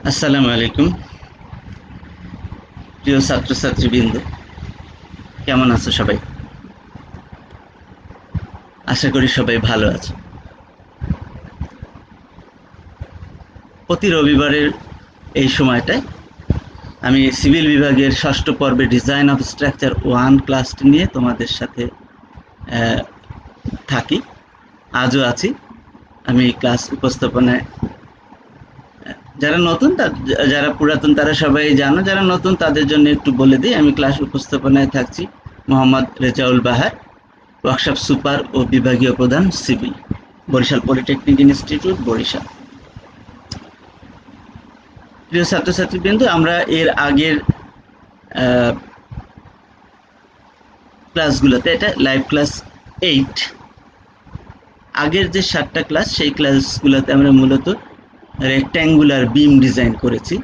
আসসালামু আলাইকুম। প্রিয় ছাত্রছাত্রীবৃন্দ, কেমন আছো সবাই? আশা করি সবাই ভালো আছো। প্রতি রবিবারের এই সময়টায় আমি সিভিল বিভাগের ষষ্ঠ পর্বে ডিজাইন অফ স্ট্রাকচার 1 ক্লাসটি নিয়ে তোমাদের সাথে থাকি। আজও আছি। আমি ক্লাস উপস্থাপনায় যারা নতুন যারা পুরাতন তারা সবাই জানো, যারা নতুন তাদের জন্য একটু বলে দিই। আমি ক্লাস উপস্থাপনায় থাকছি মোহাম্মদ রেজাউল বাহার, ওয়ার্কশপ সুপার ও বিভাগীয় প্রধান civil, Barisal polytechnic institute, Barisal. প্রিয় ছাত্রছাত্রীবৃন্দ, আমরা এর আগের ক্লাসগুলোতে, এটা লাইভ ক্লাস 8, আগের যে 7টা ক্লাস সেই ক্লাসগুলোতে আমরা মূলত রেক্ট্যাঙ্গুলার বিম ডিজাইন করেছি।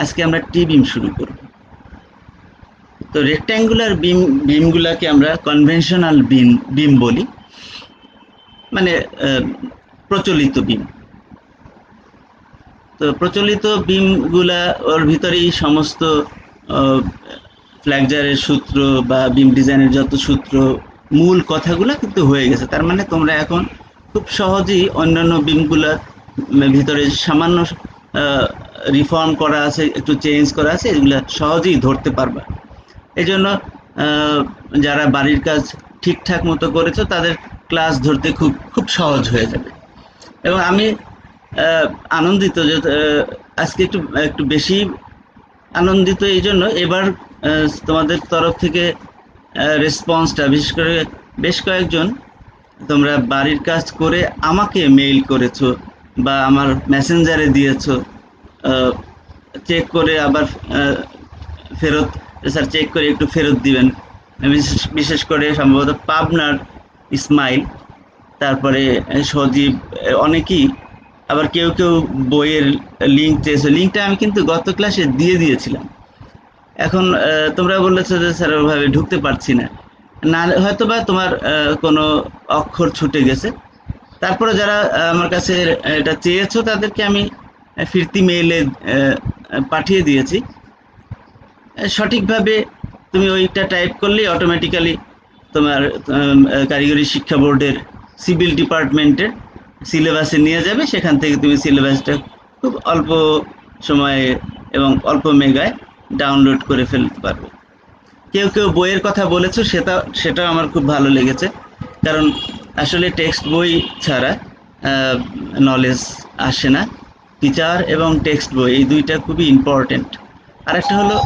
আজকে আমরা টি বিম শুরু করব। তো রেক্ট্যাঙ্গুলার বিমগুলোকে আমরা কনভেনশনাল বিম বলি, মানে প্রচলিত বিম। তো প্রচলিত বিমগুলা ওর ভিতরেই সমস্ত ফ্ল্যাগজারের সূত্র বা বিম ডিজাইনের যত সূত্র, মূল কথাগুলো কিন্তু হয়ে গেছে। তার মানে তোমরা এখন খুব সহজেই অন্যান্য বিমগুলা ভিতরে সামান্য রিফর্ম করা আছে, একটু চেঞ্জ করা আছে, এগুলা সহজেই ধরতে পারবা। এই জন্য যারা বাড়ির কাজ ঠিকঠাক মতো করেছো তাদের ক্লাস ধরতে খুব খুব সহজ হয়ে যাবে। এবং আমি আনন্দিত যে আজকে একটু একটু বেশি আনন্দিত এই জন্য, এবার তোমাদের তরফ থেকে রেসপন্সটা, বিশেষ করে বেশ কয়েকজন তোমরা বাড়ির কাজ করে আমাকে মেইল করেছো বা আমার মেসেঞ্জারে দিয়েছো, চেক করে আবার ফেরত, স্যার চেক করে একটু ফেরত দিবেন। বিশেষ করে সম্ভবত পাবনার ইসমাইল, তারপরে সজীব, অনেকেই। আবার কেউ কেউ বইয়ের লিঙ্ক চেয়েছে। লিঙ্কটা আমি কিন্তু গত ক্লাসে দিয়ে দিয়েছিলাম। এখন তোমরা বলেছো যে স্যার ওভাবে ঢুকতে পারছি না, না হয়তো বা তোমার কোনো অক্ষর ছুটে গেছে। তারপরে যারা আমার কাছে এটা চেয়েছো তাদেরকে আমি ফিরতি মেইলে পাঠিয়ে দিয়েছি। সঠিকভাবে তুমি ওইটা টাইপ করলেই অটোমেটিক্যালি তোমার কারিগরি শিক্ষা বোর্ডের সিভিল ডিপার্টমেন্টের সিলেবাসে নিয়ে যাবে। সেখান থেকে তুমি সিলেবাসটা খুব অল্প সময়ে এবং অল্প মেগায় ডাউনলোড করে ফেলতে পারবে। কেউ কেউ বইয়ের কথা বলেছো, সেটাও আমার খুব ভালো লেগেছে। কারণ আসলে টেক্সট বই ছাড়া নলেজ আসে না। টিচার এবং টেক্সট বই এই দুইটা খুবই ইম্পর্টেন্ট। আরেকটা হলো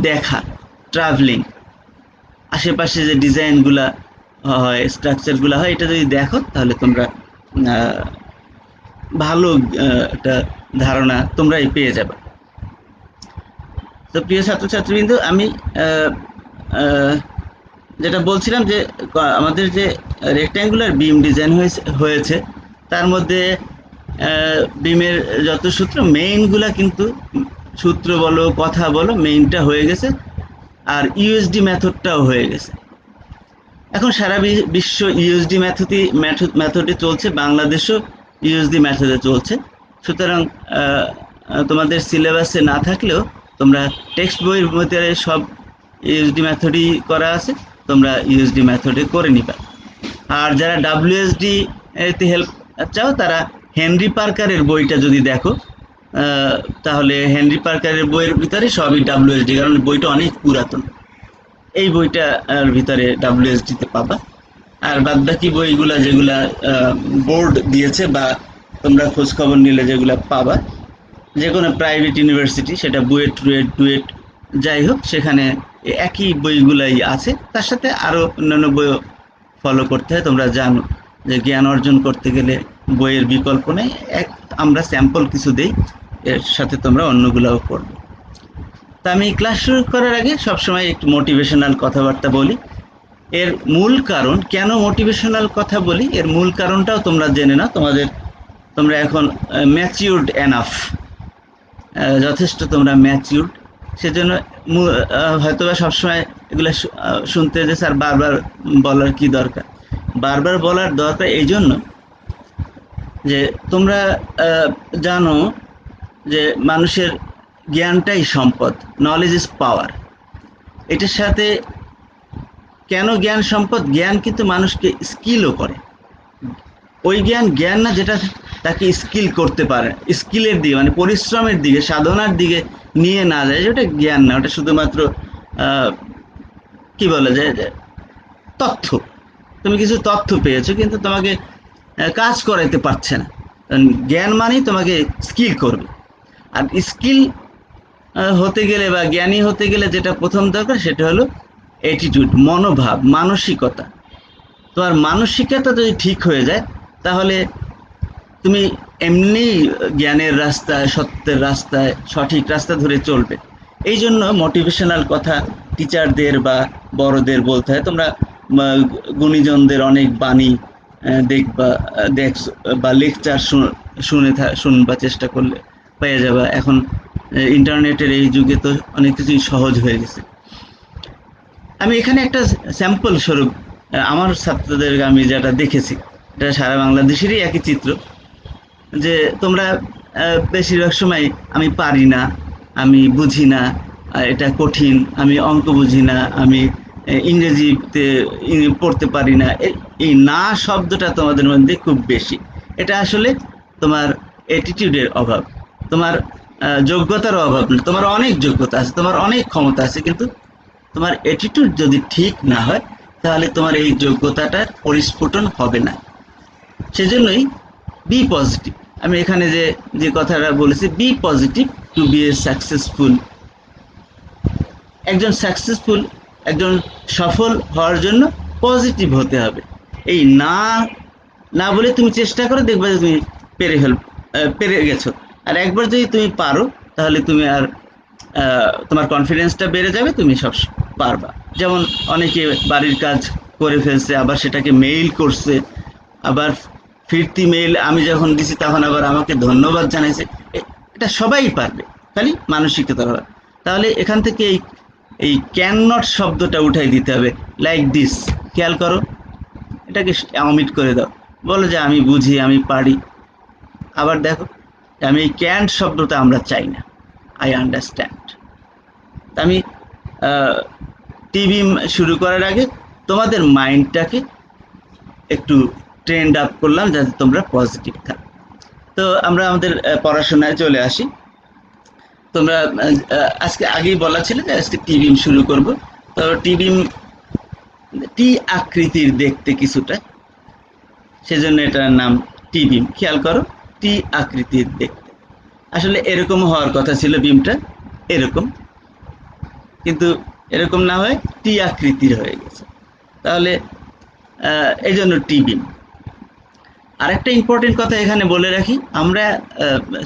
দেখা, ট্রাভেলিং, আশেপাশে যে ডিজাইনগুলা হয়, স্ট্রাকচারগুলো হয়, এটা যদি দেখো তাহলে তোমরা ভালো একটা ধারণা তোমরাই পেয়ে যাবে। তো প্রিয় ছাত্রছাত্রীবৃন্দ, আমি যেটা বলছিলাম যে আমাদের যে রেক্ট্যাঙ্গুলার বিম ডিজাইন হয়েছে তার মধ্যে বিমের যত সূত্র, মেইনগুলা কিন্তু সূত্র বলো, কথা বলো, মেইনটা হয়ে গেছে। আর ইউএসডি মেথডটাও হয়ে গেছে। এখন সারা বিশ্ব ইউএসডি মেথডে চলছে, বাংলাদেশও ইউএসডি মেথডে চলছে। সুতরাং তোমাদের সিলেবাসে না থাকলেও তোমরা টেক্সট বইয়ের মধ্যে সব ইউএসডি মেথডই করা আছে, তোমরা ইউএসডি মেথডে করে নিবা। আর যারা ডাব্লিউএসডি এতে হেল্প চাও তারা হেনরি পার্কারের বইটা যদি দেখো, তাহলে হেনরি পার্কারের বইয়ের ভিতরে সবই ডাব্লিউএসডি, কারণ বইটা অনেক পুরাতন। এই বইটা ভিতরে ডাব্লিউএসডিতে পাবা। আর বাদ বাকি বইগুলা যেগুলা বোর্ড দিয়েছে বা তোমরা খোঁজ খবর নিলে যেগুলা পাবা, যে কোনো প্রাইভেট ইউনিভার্সিটি, সেটা বুয়েট, ডুয়েট যাই হোক, সেখানে একই বইগুলাই আছে। তার সাথে আরো অন্যান্য বইও ফলো করতে হয়। তোমরা জানো যে জ্ঞান অর্জন করতে গেলে বইয়ের বিকল্প নেই। আমরা স্যাম্পল কিছু দেই, এর সাথে তোমরা অন্যগুলাও পড়বে। তা আমি ক্লাস শুরু করার আগে সবসময় একটু মোটিভেশনাল কথাবার্তা বলি। এর মূল কারণ, কেন মোটিভেশনাল কথা বলি, এর মূল কারণটাও তোমরা জেনে নাও। তোমরা এখন ম্যাচিউরড এনাফ, যথেষ্ট তোমরা ম্যাচিউরড। সেজন্য হয়তোবা সবসময় এগুলো শুনতে যে স্যার বারবার বলার কি দরকার। বারবার বলার দরকার এই জন্য যে তোমরা জানো যে মানুষের জ্ঞানটাই সম্পদ, নলেজ ইজ পাওয়ার। এটার সাথে কেন জ্ঞান সম্পদ? জ্ঞান কিন্তু মানুষকে স্কিলও করে। ওই জ্ঞান জ্ঞান না যেটা তাকে স্কিল করতে পারে, স্কিলের দিকে মানে পরিশ্রমের দিকে, সাধনার দিকে নিয়ে না যায়, ওটা জ্ঞান না, ওটা শুধুমাত্র কি বলা যায় যে তথ্য। তুমি কিছু তথ্য পেয়েছো কিন্তু তোমাকে কাজ করাইতে পারছে না। জ্ঞান মানেই তোমাকে স্কিল করবে। আর স্কিল হতে গেলে বা জ্ঞানী হতে গেলে যেটা প্রথম দরকার সেটা হলো অ্যাটিটিউড, মনোভাব, মানসিকতা। তোমার মানসিকতা যদি ঠিক হয়ে যায় তাহলে তুমি এমনি জ্ঞানের রাস্তায়, সত্যের রাস্তায়, সঠিক রাস্তা ধরে চলবে। এই জন্য মোটিভেশনাল কথা টিচারদের বা বড়দের বলতে হয়। তোমরা গুণীজনদের অনেক বাণী দেখবা, দেখ বা লেকচার শুনবা, চেষ্টা করলে পেয়ে যাবা। এখন ইন্টারনেটের এই যুগে তো অনেক কিছুই সহজ হয়ে গেছে। আমি এখানে একটা স্যাম্পল স্বরূপ আমার ছাত্রদের আমি যেটা দেখেছি, এটা সারা বাংলাদেশেরই একই চিত্র, যে তোমরা বেশিরভাগ সময় আমি পারি না, আমি বুঝি না, এটা কঠিন, আমি অঙ্ক বুঝি না, আমি ইংরেজিতে পড়তে পারি না, এই না শব্দটা তোমাদের মধ্যে খুব বেশি। এটা আসলে তোমার অ্যাটিটিউডের অভাব, তোমার যোগ্যতার অভাব না। তোমার অনেক যোগ্যতা আছে, তোমার অনেক ক্ষমতা আছে, কিন্তু তোমার অ্যাটিটিউড যদি ঠিক না হয় তাহলে তোমার এই যোগ্যতাটার পরিস্ফুটন হবে না। সেজন্যই বি পজিটিভ। আমি এখানে যে যে কথাটা বলেছি, be positive to be a successful. একজন সাকসেসফুল, একজন সফল হওয়ার জন্য পজিটিভ হতে হবে। এই না না বলে তুমি চেষ্টা করে দেখবে যে তুমি পেরে গেছো। আর একবার যদি তুমি পারো তাহলে তুমি আর তোমার কনফিডেন্সটা বেড়ে যাবে, তুমি সব পারবা। যেমন অনেকে বাড়ির কাজ করে ফেলছে, আবার সেটাকে মেইল করছে, আবার ফিরতি মেইল আমি যখন দিছি তখন আবার আমাকে ধন্যবাদ জানাইছে। এটা সবাই পারবে, খালি মানসিকতার হবে। তাহলে এখান থেকে এই ক্যান নট শব্দটা উঠাই দিতে হবে। লাইক দিস, খেয়াল করো, এটাকে অমিট করে দাও, বলো যে আমি বুঝি, আমি পারি। আবার দেখো, আমি এই ক্যান শব্দটা আমরা চাই না, আই আন্ডারস্ট্যান্ড। আমি টিভি শুরু করার আগে তোমাদের মাইন্ডটাকে একটু ট্রেন্ড আপ করলাম যাতে তোমরা পজিটিভ থাকো। তো আমরা আমাদের পড়াশোনায় চলে আসি। তোমরা আজকে আগেই বলা ছিল যে আজকে টিভি শুরু করব। তো টিভি টি আকৃতির দেখতে কিছুটা, সেজন্য এটার নাম টিভি। খেয়াল করো, টি আকৃতির দেখতে। আসলে এরকম হওয়ার কথা ছিল বিমটা, এরকম, কিন্তু এরকম না হয়ে টি আকৃতির হয়ে গেছে। তাহলে এই জন্য টিভি। আরেকটা ইম্পর্টেন্ট কথা এখানে বলে রাখি, আমরা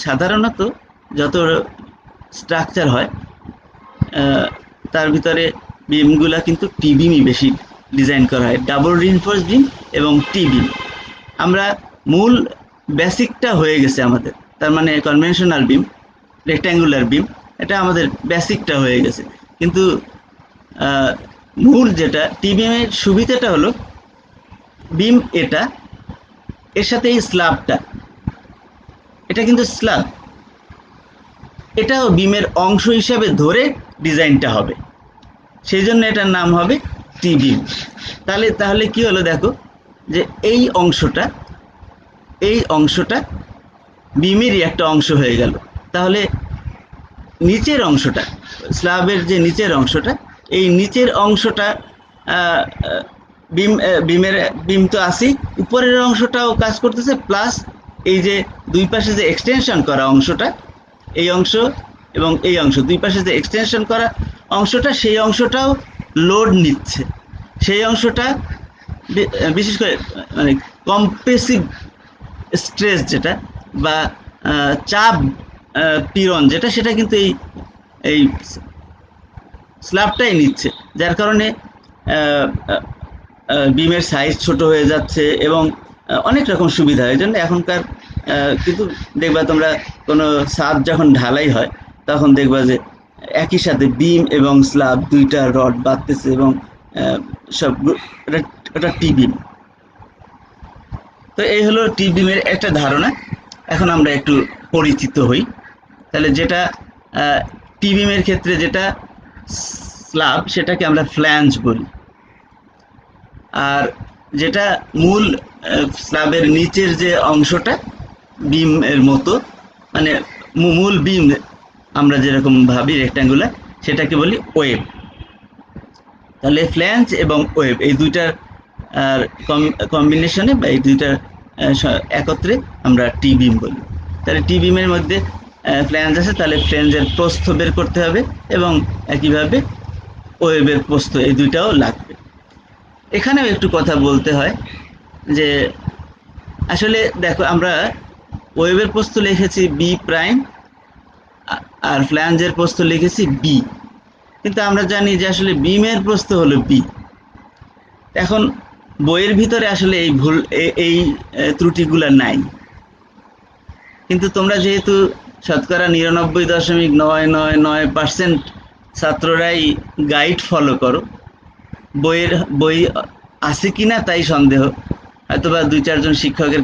সাধারণত যত স্ট্রাকচার হয় তার ভিতরে বিমগুলা কিন্তু টি বিমই বেশি ডিজাইন করা হয়, ডাবল রিইনফোর্স বিম এবং টি বিম। আমরা মূল বেসিকটা হয়ে গেছে আমাদের, তার মানে কনভেনশনাল বিম, রেক্ট্যাঙ্গুলার বিম, এটা আমাদের বেসিকটা হয়ে গেছে। কিন্তু মূল যেটা টি বিমের সুবিধাটা হলো, বিম এটা, এর সাথে এই স্ল্যাবটা, এটা কিন্তু স্ল্যাব, এটাও বিমের অংশ হিসাবে ধরে ডিজাইনটা হবে, সেই জন্য এটার নাম হবে টি বিম। তাহলে কি হলো দেখো, যে এই অংশটা বিমেরই একটা অংশ হয়ে গেল। তাহলে নিচের অংশটা, স্ল্যাবের যে নিচের অংশটা, এই নিচের অংশটা বিম তো আছেই, উপরের অংশটাও কাজ করতেছে, প্লাস এই যে দুই পাশে যে এক্সটেনশন করা অংশটা, এই অংশ এবং এই অংশ, দুই পাশে যে এক্সটেনশন করা অংশটা, সেই অংশটাও লোড নিচ্ছে। সেই অংশটা বিশেষ করে মানে কম্প্রেসিভ স্ট্রেস যেটা বা চাপ পীড়ন যেটা, সেটা কিন্তু এই স্ল্যাবটাই নিচ্ছে, যার কারণে বিমের সাইজ ছোট হয়ে যাচ্ছে এবং অনেক রকম সুবিধা। এই জন্য এখনকার কিন্তু দেখবা তোমরা কোনো ছাদ যখন ঢালাই হয় তখন দেখবা যে একই সাথে বিম এবং স্ল্যাব দুইটা রড বাঁধতেছে এবং সব, ওটা টি বিম। তো এই হলো টি বিমের একটা ধারণা। এখন আমরা একটু পরিচিত হই। তাহলে যেটা টি বিমের ক্ষেত্রে যেটা স্ল্যাব সেটাকে আমরা ফ্ল্যাঞ্জ বলি, আর যেটা মূল স্ল্যাবের নিচের যে অংশটা বিম এর মতো, মানে মূল বিম আমরা যেরকম ভাবি রেক্ট্যাঙ্গুলার, সেটাকে বলি ওয়েব। তাহলে ফ্ল্যাঞ্জ এবং ওয়েব এই দুইটার কম্বিনেশনে বা এই দুইটার একত্রে আমরা টি বিম বলি। তাহলে টি বিমের মধ্যে ফ্ল্যাঞ্জ আছে, তাহলে ফ্ল্যাঞ্জের প্রস্থ বের করতে হবে এবং একইভাবে ওয়েবের প্রস্থ, এই দুইটাও লাগবে। এখানেও একটু কথা বলতে হয় যে আসলে দেখো আমরা ওয়েবের প্রস্থ লিখেছি বি প্রাইম আর ফ্ল্যাঞ্জের প্রস্থ লিখেছি বি, কিন্তু আমরা জানি যে আসলে বিমের প্রস্থ হলো বি। এখন বইয়ের ভিতরে আসলে এই ভুল এই ত্রুটিগুলো নাই, কিন্তু তোমরা যেহেতু শতকরা 99.999% ছাত্ররাই গাইড ফলো করো, বই আছে কিনা তাই সন্দেহ, হয়তোবা 2-4 জন শিক্ষকের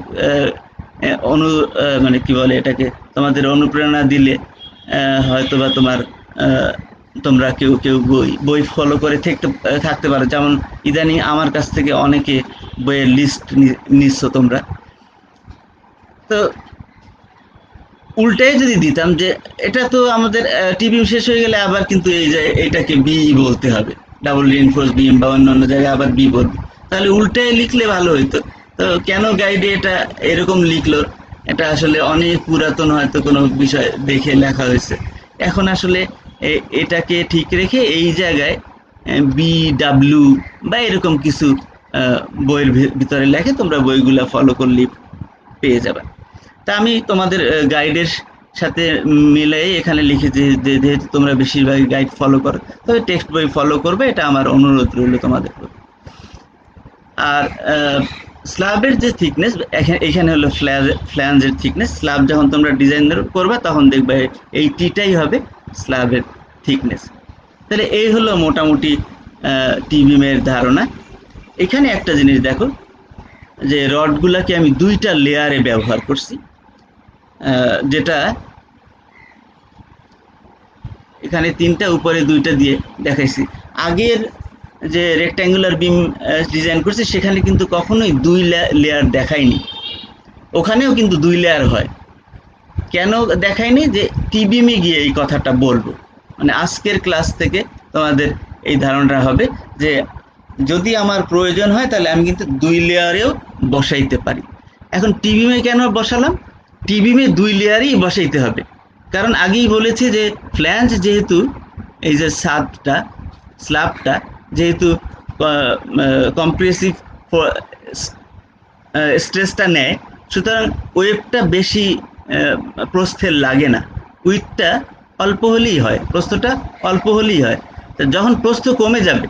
মানে কি বলে এটাকে, তোমাদের অনুপ্রেরণা দিলে হয়তোবা তোমরা কেউ কেউ বই ফলো করে থাকতে পারো। যেমন ইদানিং আমার কাছ থেকে অনেকে বইয়ের লিস্ট নিচ্ছ তোমরা। তো উল্টাই যদি দিতাম যে এটা তো আমাদের টিভি শেষ হয়ে গেলে আবার কিন্তু এই যে এটাকে বি বলতে হবে, ডাবল রিইনফোর্স বিম বা অন্যান্য জায়গায় আবার বি বলবো, তাহলে উল্টায় লিখলে ভালো হইতো। তো কেন গাইডে এটা এরকম লিখলো, এটা আসলে অনেক পুরাতন হয়তো কোনো বিষয় দেখে লেখা হয়েছে। এখন আসলে এটাকে ঠিক রেখে এই জায়গায় বি ডাব্লিউ বা এরকম কিছু বইয়ের ভিতরে লেখে, তোমরা বইগুলা ফলো করলে পেয়ে যাবে। তা আমি তোমাদের গাইডের সাথে মিলে এখানে লিখেছি যে যেহেতু তোমরা বেশিরভাগ গাইড ফলো করো, তবে টেক্সট বই ফলো করবে, এটা আমার অনুরোধ রইল তোমাদের। আর স্ল্যাবের যে থিকনেস, এখানে হলো ফ্ল্যাঞ্জের থিকনেস। স্ল্যাব যখন তোমরা ডিজাইন করবে তখন দেখবে এই টিটাই হবে স্ল্যাবের থিকনেস। তাহলে এই হলো মোটামুটি টি বিমের ধারণা। এখানে একটা জিনিস দেখো যে রডগুলাকে আমি 2টা লেয়ারে ব্যবহার করছি, যেটা এখানে 3টা উপরে 2টা দিয়ে দেখাইছি। আগের যে রেক্ট্যাঙ্গুলার বিম ডিজাইন করছি সেখানে কিন্তু কখনোই 2 লেয়ার দেখায়নি, ওখানেও কিন্তু 2 লেয়ার হয়। কেন দেখায়নি যে টি বিমে গিয়ে এই কথাটা বলবো, মানে আজকের ক্লাস থেকে তোমাদের এই ধারণাটা হবে যে যদি আমার প্রয়োজন হয় তাহলে আমি কিন্তু 2 লেয়ারেও বসাইতে পারি। এখন টি বিমে কেন বসালাম, টি বিমে 2 লেয়ারই বসাইতে হবে, কারণ আগেই বলেছি যে ফ্ল্যাঞ্জ যেহেতু এই যে স্ল্যাবটা যেহেতু কম্প্রেসিভ স্ট্রেসটা নেয়, সুতরাং ওয়েবটা বেশি প্রস্থের লাগে না, উইথটা অল্প হলেই হয়, প্রস্থটা অল্প হলেই হয়। তো যখন প্রস্থ কমে যাবে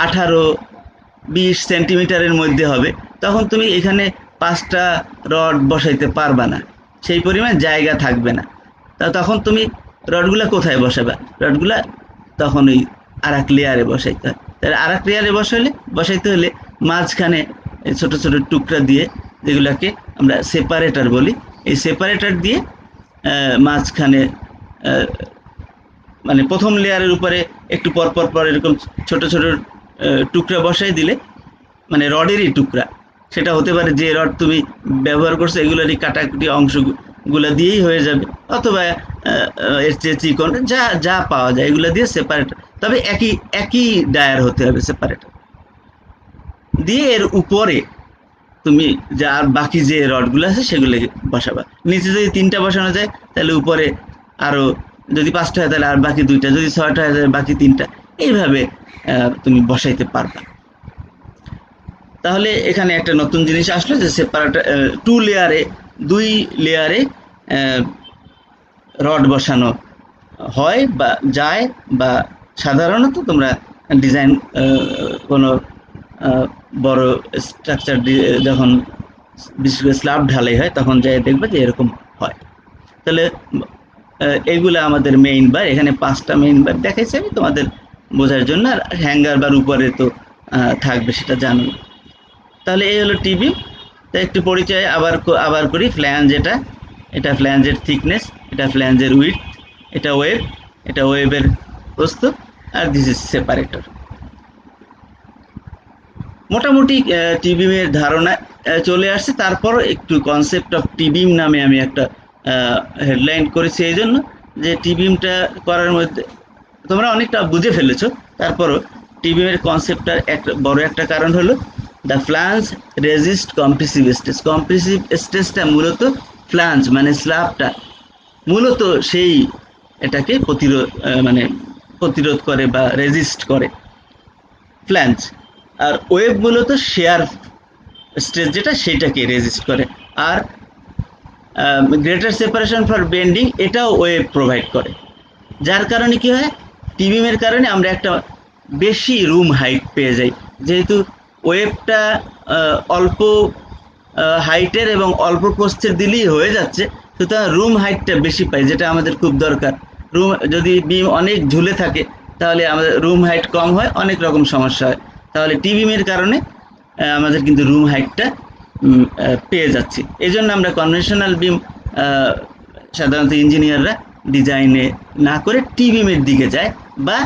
18-20 সেন্টিমিটারের মধ্যে হবে, তখন তুমি এখানে 5টা রড বসাইতে পারবা না, সেই পরিমাণ জায়গা থাকবে না। তখন তুমি রডগুলা কোথায় বসাবে, রডগুলা তখন ওই আর এক লেয়ারে বসাইতে হয়। তাহলে আর এক লেয়ারে বসাইতে হলে মাঝখানে ছোট ছোট টুকরা দিয়ে, যেগুলোকে আমরা সেপারেটর বলি, এই সেপারেটর দিয়ে মাঝখানে মানে প্রথম লেয়ারের উপরে একটু পর এরকম ছোট ছোট টুকরা বসাই দিলে, মানে রডেরই টুকরা, সেটা হতে পারে যে রড তুমি ব্যবহার করছো এগুলোরই কাটাকুটি অংশগুলো দিয়েই হয়ে যাবে, অথবা এর চেয়ে চিকন যা পাওয়া যায় এগুলো দিয়ে সেপারেটর, তবে একই ডায়ার হতে হবে সেপারেটর দিয়ে। এর উপরে তুমি যা বাকি যে রডগুলো আছে সেগুলো বসাবা। নিচে যদি 3টা বসানো যায় তাহলে উপরে আরো, যদি 5টা হয় তাহলে আর বাকি 2টা, যদি 6টা হয় তাহলে বাকি 3টা, এইভাবে তুমি বসাইতে পারবা। তাহলে এখানে একটা নতুন জিনিস আসলো যে সেপারেটর 2 লেয়ারে রড বসানো হয় বা যায়, বা সাধারণত তোমরা ডিজাইন কোনো বড় স্ট্রাকচার যখন বিশেষ করে স্ল্যাব ঢালাই হয় তখন যাই দেখবে যে এরকম হয়। তাহলে এইগুলো আমাদের মেইন বার, এখানে 5টা মেইন বার দেখাইছি আমি তোমাদের বোঝার জন্য, আর হ্যাঙ্গার বার উপরে তো থাকবে সেটা জানো। তাহলে এই হলো টিভি। তো একটু পরিচয় আবার করি। ফ্ল্যাঞ্জ এটা ফ্ল্যাঞ্জের থিকনেস, এটা ফ্ল্যাঞ্জের উইডথ, এটা ওয়েব, এটা ওয়েবের প্রস্থ, আর দিস ইজ সেপারেটর। মোটামুটি টি বিমের ধারণা চলে আসছে। তারপর একটু কনসেপ্ট অফ টি বিম নামে আমি একটা হেডলাইন করেছি, এই জন্য যে টি বিমটা করার মধ্যে তোমরা অনেকটা বুঝে ফেলেছো। তারপরও টি বিমের কনসেপ্টটার একটা বড় একটা কারণ হলো the flange resist compressive stress. Compressive স্ট্রেসটা মূলত ফ্লাঞ্জ মানে স্ল্যাবটা মূলত সেই এটাকে প্রতিরোধ করে বা রেজিস্ট করে ফ্ল্যাঞ্জ। আর ওয়েব মূলত শেয়ার স্ট্রেস যেটা সেটাকে রেজিস্ট করে। আর গ্রেটার সেপারেশন ফর বেন্ডিং এটাও ওয়েব প্রোভাইড করে। যার কারণে কি হয়, টিবিমের কারণে আমরা একটা বেশি রুম হাইট পেয়ে যাই। যেহেতু ওয়েবটা অল্প হাইটের এবং অল্প প্রস্থের দিলেই হয়ে যাচ্ছে, সুতরাং রুম হাইটটা বেশি পাই, যেটা আমাদের খুব দরকার। রুম যদি বিম অনেক ঝুলে থাকে তাহলে আমাদের রুম হাইট কম হয়, অনেক রকম সমস্যা হয়। তাহলে টিবিমের কারণে আমাদের কিন্তু রুম হাইটটা পেয়ে যাচ্ছি। এই জন্য আমরা কনভেনশনাল বিম সাধারণত ইঞ্জিনিয়াররা ডিজাইনে না করে টি বিমের দিকে যায়, বা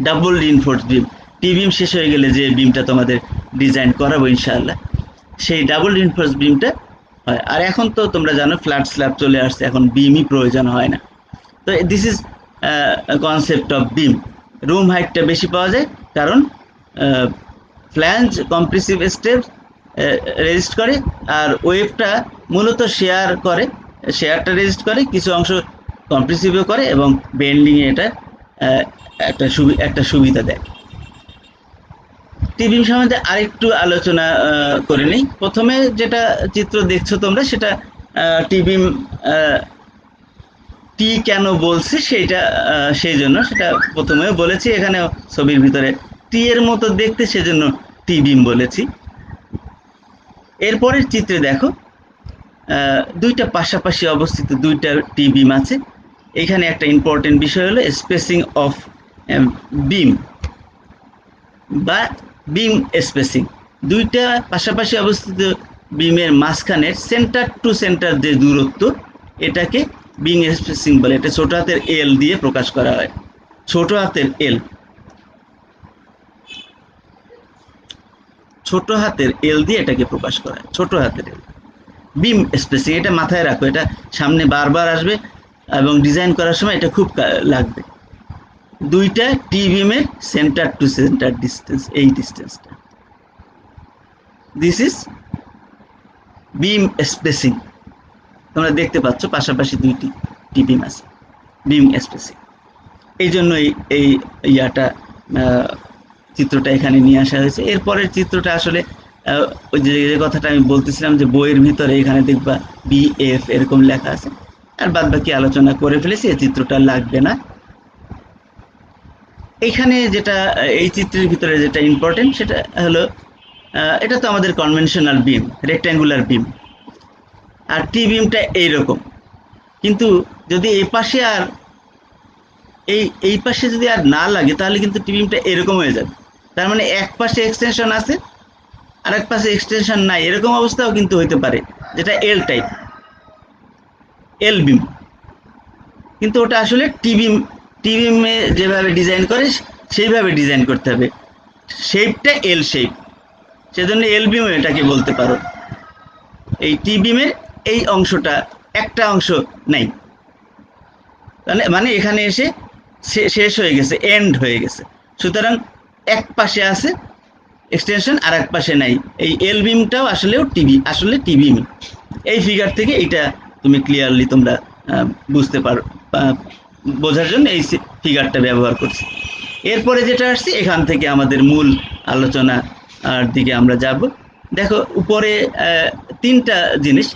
ডাবল রিইনফোর্স বিম। টি বিম শেষ হয়ে গেলে যে বিমটা তোমাদের ডিজাইন করাবো ইনশাআল্লাহ, সেই ডাবল রিইনফোর্স বিমটা হয়। আর এখন তো তোমরা জানো ফ্ল্যাট স্ল্যাব চলে আসছে, এখন বিমই প্রয়োজন হয় না। তো this is concept of beam. Room হাইটটা বেশি পাওয়া যায় কারণ ফ্ল্যাঞ্জ কম্প্রেসিভ স্ট্রেস রেজিস্ট করে, আর ওয়েবটা মূলত শেয়ারটা রেজিস্ট করে, কিছু অংশ কম্প্রেসিভও করে, এবং বেন্ডিংয়ে এটা একটা সুবিধা দেয়। টি-বিম সম্বন্ধে আরেকটু আলোচনা করে নেই। প্রথমে যেটা চিত্র দেখছো তোমরা, সেটা টি-বিম টি কেন বলছি সেইটা সেই জন্য সেটা প্রথমেও বলেছি, এখানে ছবির ভিতরে টি এর মতো দেখতে, সেজন্য টি-বিম বলেছি। এরপরের চিত্রে দেখো দুইটা পাশাপাশি অবস্থিত দুইটা টি-বিম আছে। এখানে একটা ইম্পর্টেন্ট বিষয় হলো স্পেসিং অফ বিম বা বিম স্পেসিং। দুইটা পাশাপাশি অবস্থিত বিমের মাঝখানের সেন্টার টু সেন্টার যে দূরত্ব, এটাকে বিম স্পেসিং বলে। এটা ছোট হাতের এল দিয়ে প্রকাশ করা হয়, ছোট হাতের এল, ছোট হাতের এল দিয়ে এটাকে প্রকাশ করা হয়, ছোট হাতের এল। বিম স্পেসিং, এটা মাথায় রাখো, এটা সামনে বারবার আসবে এবং ডিজাইন করার সময় এটা খুব লাগবে। দুইটা টি বিমের সেন্টার টু সেন্টার ডিস্টেন্স, এই ডিস্টেন্সটা, দিস ইজ বিম স্পেসিং। তোমরা দেখতে পাচ্ছ পাশাপাশি দুইটি টি বিম আছে, বিম স্পেসিং। এই জন্য এই চিত্রটা এখানে নিয়ে আসা হয়েছে। এরপরের চিত্রটা আসলে ওই যে কথাটা আমি বলতেছিলাম যে বইয়ের ভিতরে এখানে দেখবা বিএফ এরকম লেখা আছে, আর বাদ বাকি আলোচনা করে ফেলেছি, এই চিত্রটা লাগবে না। এইখানে যেটা এই চিত্রের ভিতরে যেটা ইম্পর্টেন্ট সেটা হলো এটা তো আমাদের কনভেনশনাল বিম, রেক্ট্যাঙ্গুলার বিম, আর টি বিমটা এইরকম। কিন্তু যদি এই পাশে আর এই পাশে যদি আর না লাগে, তাহলে কিন্তু টি বিমটা এরকম হয়ে যাবে। তার মানে এক পাশে এক্সটেনশন আছে আর এক পাশে এক্সটেনশন নাই, এরকম অবস্থাও কিন্তু হইতে পারে, যেটা এল টাইপ, এল বিম। কিন্তু ওটা আসলে টি বিমে যেভাবে ডিজাইন করে সেইভাবে ডিজাইন করতে হবে, শেপটা এল শেপ, সেজন্য এল বিম এটাকে বলতে পারো। এই টি বিমের এই অংশটা একটা অংশ নাই, মানে এখানে এসে শেষ হয়ে গেছে, এন্ড হয়ে গেছে। সুতরাং এক পাশে আছে এক্সটেনশন আর এক পাশে নাই। এই এল বিমটাও আসলে টি বিম। এই ফিগার থেকে এটা তুমি ক্লিয়ারলি তোমরা বুঝতে পারো, বোঝার জন্য এই ফিগারটা ব্যবহার করছি। এরপরে যেটা আসছে, এখান থেকে আমাদের মূল আলোচনার দিকে আমরা যাব। দেখো উপরে তিনটা জিনিস,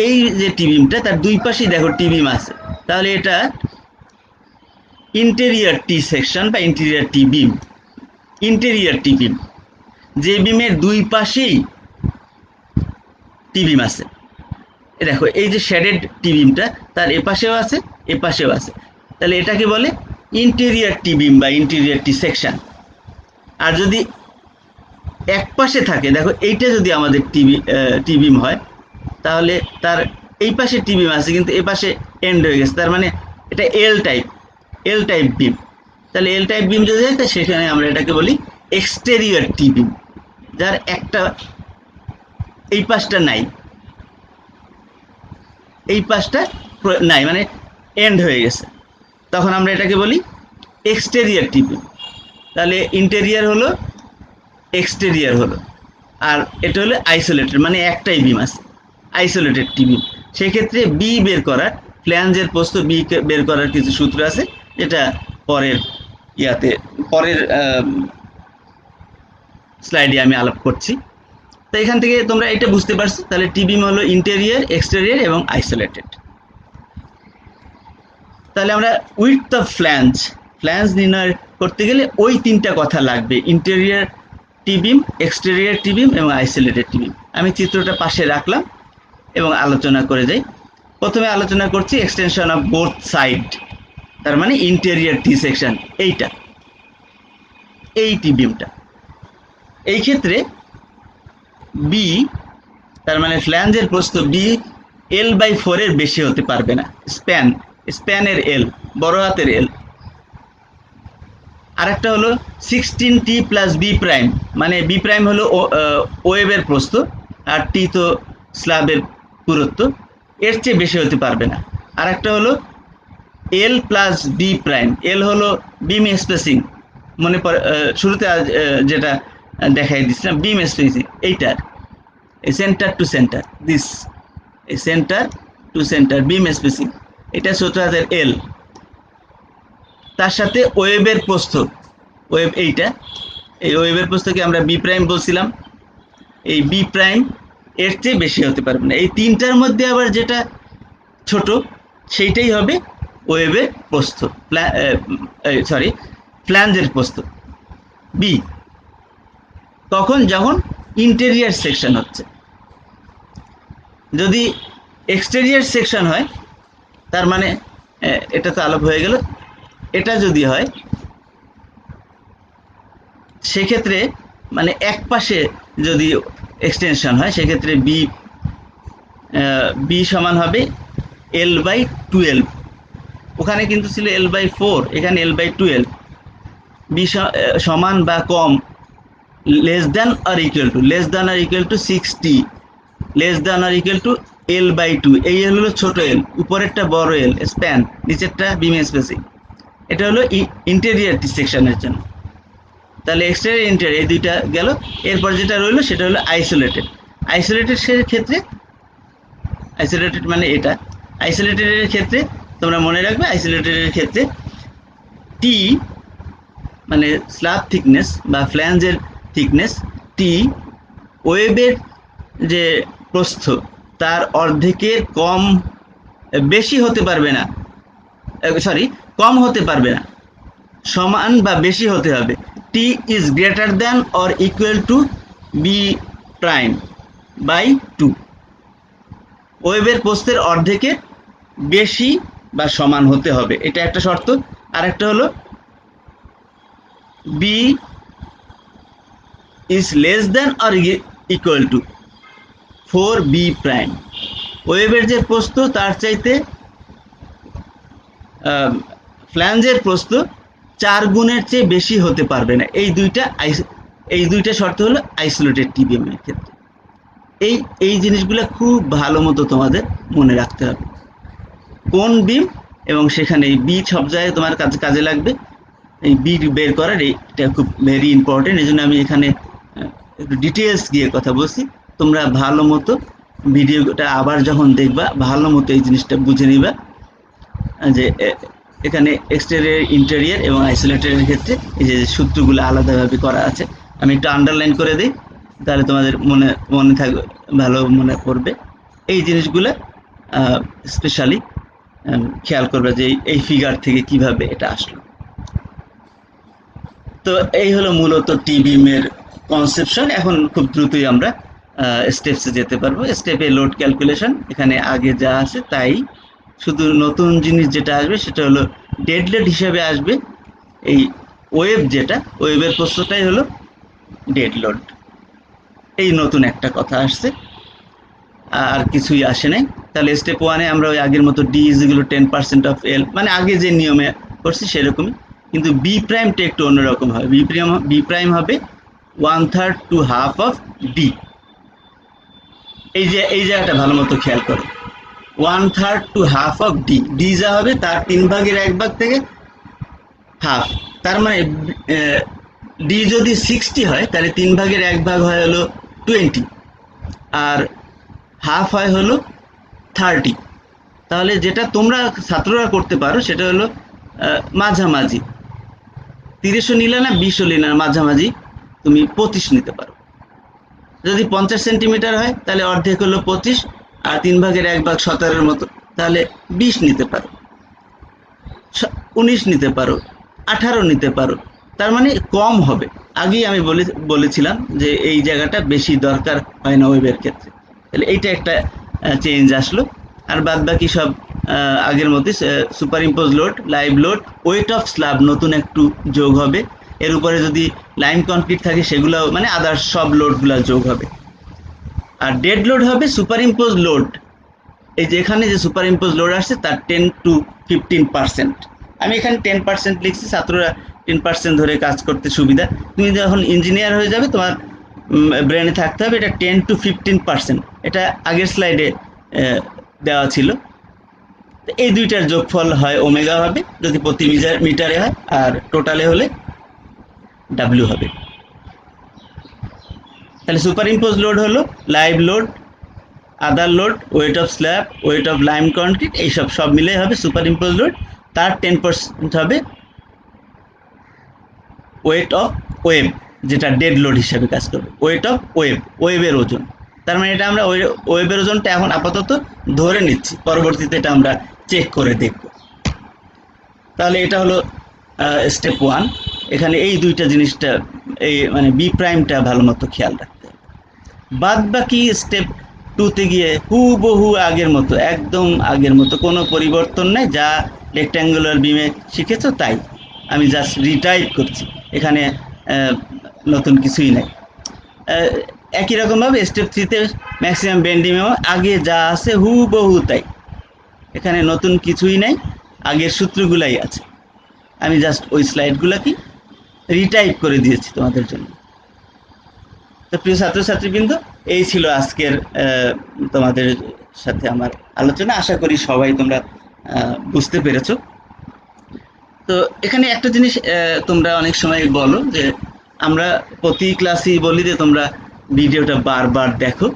এই যে টি বিমটা, তার দুই পাশেই দেখো টি বিম আছে, তাহলে এটা ইন্টেরিয়র টি সেকশন বা ইন্টেরিয়র টি বিম। ইন্টেরিয়র টি বিম, যে বিমের দুই পাশেই টি বিম আছে। দেখো এই যে শেডেড টি বিমটা, তার এপাশেও আছে এপাশেও আছে, তাহলে এটাকে বলে ইন্টেরিয়র টি বিম বা ইন্টেরিয়র টি সেকশন। আর যদি এক পাশে থাকে, দেখো এইটা যদি আমাদের টি বিম হয়, তাহলে তার এই পাশে টি বিম আছে কিন্তু এ পাশে এন্ড হয়ে গেছে, তার মানে এটা এল টাইপ বিম। তাহলে এল টাইপ বিম যদি হয়, সেখানে আমরা এটাকে বলি এক্সটেরিয়র টি বিম, যার একটা এই পাশটা নাই, এই পাশটা নাই, মানে এন্ড হয়ে গেছে, তখন আমরা এটাকে বলি এক্সটেরিয়র টি বিম। তাহলে ইন্টেরিয়র হলো, এক্সটেরিয়র হলো, আর এটা হলো আইসোলেটেড, মানে একটাই বিম আছে, আইসোলেটেড টি বিম। সেক্ষেত্রে বি বের করার, ফ্ল্যাঞ্জের প্রস্থ বি বের করার কিছু সূত্র আছে, যেটা পরের স্লাইডে আমি আলাপ করছি। তো এখান থেকে তোমরা এটা বুঝতে পারছো। তাহলে টি বিম হলো ইন্টেরিয়র, এক্সটেরিয়র এবং আইসোলেটেড। তাহলে আমরা উইডথ অফ ফ্ল্যাঞ্জ নির্ণয় করতে গেলে ওই তিনটা কথা লাগবে: ইন্টেরিয়র টি বিম, এক্সটেরিয়র টি বিম এবং আইসোলেটেড টি বিম। আমি চিত্রটা পাশে রাখলাম এবং আলোচনা করে যাই। প্রথমে আলোচনা করছি এক্সটেনশন অফ বোথ সাইড, তার মানে ইন্টেরিয়র টি সেকশন, এই টি বিমটা। এই ক্ষেত্রে বি, তার মানে ফ্ল্যাঞ্জের প্রস্থ বি L/4 এর বেশি হতে পারবে না। স্প্যানের এল, বড় হাতের এল। আরেকটা হলো 16t প্লাস বি প্রাইম, মানে বি প্রাইম হলো ওয়েবের প্রস্থ, আর টি তো স্ল্যাবের পুরুত্ব, এর চেয়ে বেশি হতে পারবে না। আরেকটা হলো L plus B prime, L হলো বিম স্পেসিং, মনে পড়ে শুরুতে যেটা দেখাই দিচ্ছিলাম, বিম স্পেসিং, এইটার centre to centre, centre to centre beam spacing, এটা 17 এল। তার সাথে ওয়েবের প্রস্থ, ওয়েব এইটা, এই ওয়েবের প্রস্থকে আমরা বি প্রাইম বলছিলাম, এই বি প্রাইম এর চেয়ে বেশি হতে পারবে না। এই তিনটার মধ্যে আবার যেটা ছোট, সেইটাই হবে ওয়েবের প্রস্থ, ফ্ল্যাঞ্জের প্রস্থ বি। তখন যখন ইন্টেরিয়র সেকশন হচ্ছে, যদি এক্সটেরিয়র সেকশন হয়, তার মানে এটা তো আলাপ হয়ে গেল, এটা যদি হয় সেক্ষেত্রে মানে এক পাশে যদি এক্সটেনশন হয়, সেক্ষেত্রে বি সমান হবে L/12। ওখানে কিন্তু ছিল L/4, এখানে L/12। বি সমান বা কম, less than or equal to 60, less than or equal to L/2। এই হলো ছোট এল, উপরেরটা বড় এল স্প্যান, নিচেরটা বিম স্পেসিং। এটা হলো ইন্টেরিয়র সেকশনের জন্য। তাহলে এক্সটেরিয়র ইন্টেরিয়র এই দুইটা গেল। এরপর যেটা রইলো সেটা হলো আইসোলেটেড ক্ষেত্রে, আইসোলেটেড মানে এটা, আইসোলেটেডের ক্ষেত্রে তোমরা মনে রাখবে, আইসোলেটেডের ক্ষেত্রে টি মানে স্ল্যাব থিকনেস বা ফ্ল্যাঞ্জের থিকনেস, টি ওয়েবের যে প্রস্থ তার অর্ধেকের বেশি হতে পারবে না, কম হতে পারবে না, সমান বা বেশি হতে হবে। T is greater than or equal to B prime by 2। ওয়েবের প্রস্থের অর্ধেকের বেশি বা সমান হতে হবে, এটা একটা শর্ত। আর একটা হলো B is less than or equal to 4b prime. ওয়েবের যে প্রস্থ তার চাইতে ফ্ল্যাঞ্জের প্রস্থ 4 গুণের চেয়ে বেশি হতে পারবে না। এই দুইটা শর্ত হলো আইসোলেটেড টি বিম এর ক্ষেত্রে। এই জিনিসগুলো খুব ভালো মতো তোমাদের মনে রাখতে হবে। কোন বিম এবং সেখানে এই বি সব জায়গায় তোমার কাজে লাগবে। এই বি বের করার এটা খুব ভেরি ইম্পর্টেন্ট। এই জন্য আমি এখানে একটু ডিটেলস গিয়ে কথা বলছি। তোমরা ভালো মতো ভিডিওটা আবার যখন দেখবা, ভালো মতো এই জিনিসটা বুঝে নিবা যে এখানে এক্সটেরিয়র, ইন্টেরিয়র এবং আইসোলেটেডের ক্ষেত্রে এই যে সূত্রগুলো আলাদাভাবে করা আছে। আমি একটু আন্ডারলাইন করে দিই, তাহলে তোমাদের মনে থাকবে, ভালো মনে পড়বে। এই জিনিসগুলো স্পেশালি খেয়াল করবে যে এই ফিগার থেকে কিভাবে এটা আসলো। তো এই হলো মূলত টি বিমের কনসেপশন। এখন খুব দ্রুতই আমরা স্টেপসে যেতে পারবো। স্টেপে লোড ক্যালকুলেশন, এখানে আগে যা আছে তাই, শুধু নতুন জিনিস যেটা আসবে সেটা হলো ডেড লোড হিসাবে আসবে এই ওয়েব, যেটা ওয়েবের প্রস্থটাই হলো ডেড লোড। এই নতুন একটা কথা আসছে, আর কিছুই আসে নাই। তাহলে স্টেপ 1-এ আমরা ওই আগের মতো D is equal to 10% of L, মানে আগে যে নিয়মে করছি সেরকমই, কিন্তু বি প্রাইমটা একটু অন্যরকম হবে। বি প্রাইম হবে 1/3 to half অফ ডি। এই জায়গাটা ভালো মতো খেয়াল করো, 1/3 to half of D. D যা হবে তার 3/1 থেকে হাফ। তার মানে ডি যদি 60 হয় তাহলে 3/1 হয় হলো 20, আর হাফ হয় হলো 30। তাহলে যেটা তোমরা ছাত্ররা করতে পারো সেটা হলো মাঝামাঝি, 30ও নিলে না 20ও নিলে না, মাঝামাঝি তুমি 25 নিতে পারো। যদি 50 সেন্টিমিটার হয় তাহলে অর্ধেক হলো 25, আর 3/1 17-এর মতো, তাহলে 20 নিতে পারো, 19 নিতে পারো, 18 নিতে পারো। তার মানে কম হবে। আগেই আমি বলেছিলাম যে এই জায়গাটা বেশি দরকার হয় না ওয়েবের ক্ষেত্রে। তাহলে এইটা একটা চেঞ্জ আসলো। আর বাদ বাকি সব আগের মধ্যে super impose load, live load, weight of slab নতুন একটু যোগ হবে। এর উপরে যদি লাইম কনক্রিট থাকে সেগুলো, মানে আদার্স সব লোডগুলো যোগ হবে। আর ডেড লোড হবে সুপার ইম্পোজ লোড। এই যে এখানে যে সুপার ইম্পোজ লোড আসছে তার 10 to 15%। আমি এখানে 10% লিখছি, ছাত্ররা 10% ধরে কাজ করতে সুবিধা। তুমি যখন ইঞ্জিনিয়ার হয়ে যাবে তোমার ব্রেনে থাকতে হবে এটা 10 to 15%। এটা আগের স্লাইডে দেওয়া ছিল। এই দুইটার যোগফল হয় ওমেগা হবে যদি প্রতি মিটারে হয়, আর টোটালে হলে ডাব্লিউ হবে। তাহলে সুপার ইম্পোজ লোড হলো live load, other load, weight of slab, weight of lime concrete, এইসব সব মিলে হবে সুপার ইম্পোজ লোড। তার 10% হবে ওয়েট অফ ওয়েব, যেটা ডেড লোড হিসাবে কাজ করবে। ওয়েট অফ ওয়েব, ওয়েবের ওজন। তার মানে এটা আমরা ওয়েবের ওজনটা এখন আপাতত ধরে নিচ্ছি, পরবর্তীতে এটা আমরা চেক করে দেখব। তাহলে এটা হলো স্টেপ 1। এখানে এই দুইটা জিনিসটা, এই মানে বি প্রাইমটা ভালো মতো খেয়াল রাখতে হবে। বাদ বাকি স্টেপ 2-তে গিয়ে হুবহু আগের মতো, একদম আগের মতো, কোনো পরিবর্তন নেই। যা রেক্ট্যাঙ্গুলার বিমে শিখেছো তাই, আমি জাস্ট রিটাইপ করছি, এখানে নতুন কিছুই নাই। একই রকমভাবে স্টেপ 3-তে ম্যাক্সিমাম বেন্ডিংও আগে যা আছে হুবহু তাই, এখানে নতুন কিছুই নাই, আগের সূত্রগুলাই আছে। আমি জাস্ট ওই স্লাইডগুলোকে রিটাইপ করে দিয়েছি তোমাদের জন্য। তো প্রিয় ছাত্রছাত্রীবৃন্দ, এই ছিল আজকের তোমাদের সাথে আমার আলোচনা। আশা করি সবাই তোমরা বুঝতে পেরেছো। তো এখানে একটা জিনিস তোমরা অনেক সময় বলো যে আমরা প্রতি ক্লাসেই বলি যে তোমরা ভিডিওটা বারবার দেখো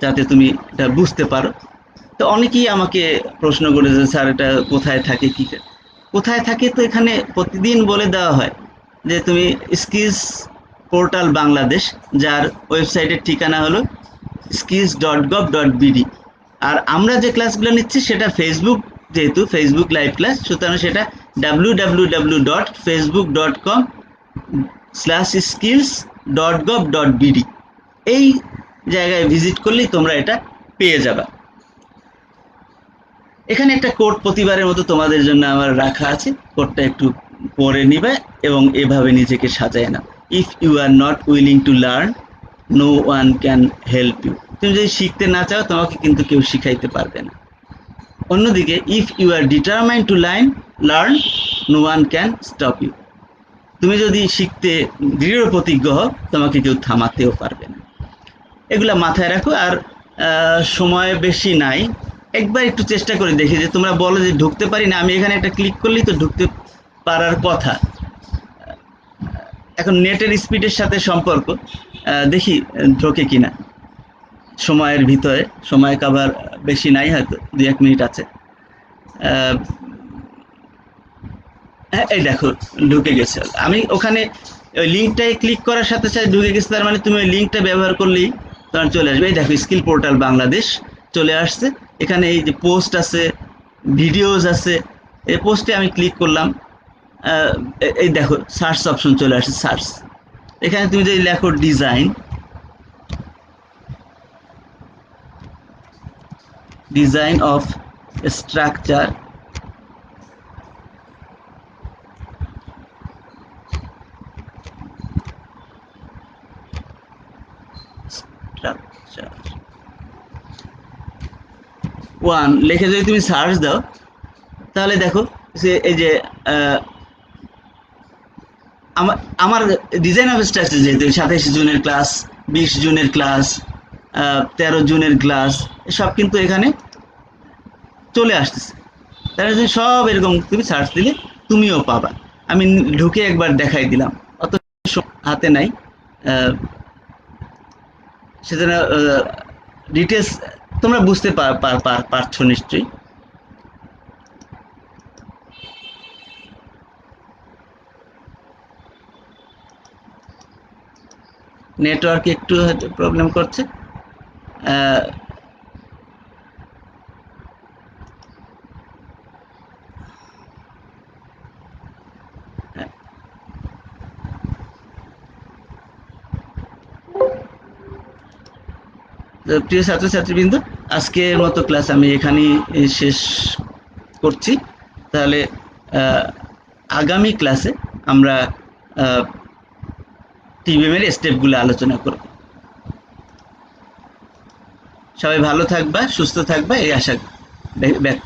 যাতে তুমি এটা বুঝতে পারো। তো অনেকেই আমাকে প্রশ্ন করে যে স্যার এটা কোথায় থাকে, কি কোথায় থাকে। তো এখানে প্রতিদিন বলে দেওয়া হয় যে তুমি স্কিলস পোর্টাল বাংলাদেশ, যার ওয়েবসাইটের ঠিকানা হলো skills.gov.bd। আর আমরা যে ক্লাসগুলো নিচ্ছি সেটা ফেসবুক, যেহেতু ফেসবুক লাইভ ক্লাস, সুতরাং সেটা www.facebook.com/skills.gov.bd এই জায়গায় ভিজিট করলেই তোমরা এটা পেয়ে যাবে। এখানে একটা কোড প্রতিবারের মতো তোমাদের জন্য আমার রাখা আছে, কোডটা একটু পড়ে নিবে এবং এভাবে নিজেকে সাজায় নাও। If you are not willing to learn, no one can help you. তুমি যদি শিখতে না চাও তোমাকে কিন্তু কেউ শিখাইতে পারবে না। অন্যদিকে if you are determined to learn, no one can stop you. তুমি যদি শিখতে দৃঢ় প্রতিজ্ঞ হও তোমাকে কেউ থামাতেও পারবে না। এগুলা মাথায় রাখো। আর সময় বেশি নাই, একবার একটু চেষ্টা করে দেখি যে তোমরা বলো যে ঢুকতে পারি না, আমি এখানে একটা ক্লিক করলেই তো ঢুকতে পারার কথা। এখন নেটের স্পিডের সাথে সম্পর্ক, দেখি ঢোকে কিনা সময়ের ভিতরে। সময় কাভার বেশি নাই, হয়তো 2-1 মিনিট আছে। এই দেখো ঢুকে গেছে। আমি ওখানে ওই লিঙ্কটায় ক্লিক করার সাথে সাথে ঢুকে গেছে, তার মানে তুমি ওই লিঙ্কটা ব্যবহার করলেই তোমার চলে আসবে। এই দেখো স্কিল পোর্টাল বাংলাদেশ চলে আসছে। এখানে এই যে পোস্ট আছে, ভিডিওস আছে, এই পোস্টে আমি ক্লিক করলাম, এই দেখো সার্চ অপশন চলে আসছে, সার্চ। এখানে তুমি যদি লেখো ডিজাইন অফ স্ট্রাকচার, ওয়ান লিখে যদি তুমি সার্চ দাও, তাহলে দেখো যে এই যে আমার আমার ডিজাইন অফ স্ট্রাকচার, যেহেতু 27 জুনের ক্লাস, 20 জুনের ক্লাস, 13 জুনের ক্লাস, সব কিন্তু এখানে চলে আসতেছে। তাহলে যদি সব এরকম তুমি সার্চ দিলে তুমিও পাবা। আমি ঢুকে একবার দেখাই দিলাম, অত হাতে নাই, সেজন্য ডিটেলস তোমরা বুঝতে পারছো নিশ্চয়ই। নেটওয়ার্ক একটু হয়তো প্রবলেম করছে। প্রিয় ছাত্রছাত্রীবৃন্দ, আজকের মতো ক্লাস আমি এখানেই শেষ করছি। তাহলে আগামী ক্লাসে আমরা টিবিএম এর স্টেপগুলো আলোচনা করব। সবাই ভালো থাকবা, সুস্থ থাকবা, এই আশা ব্যক্ত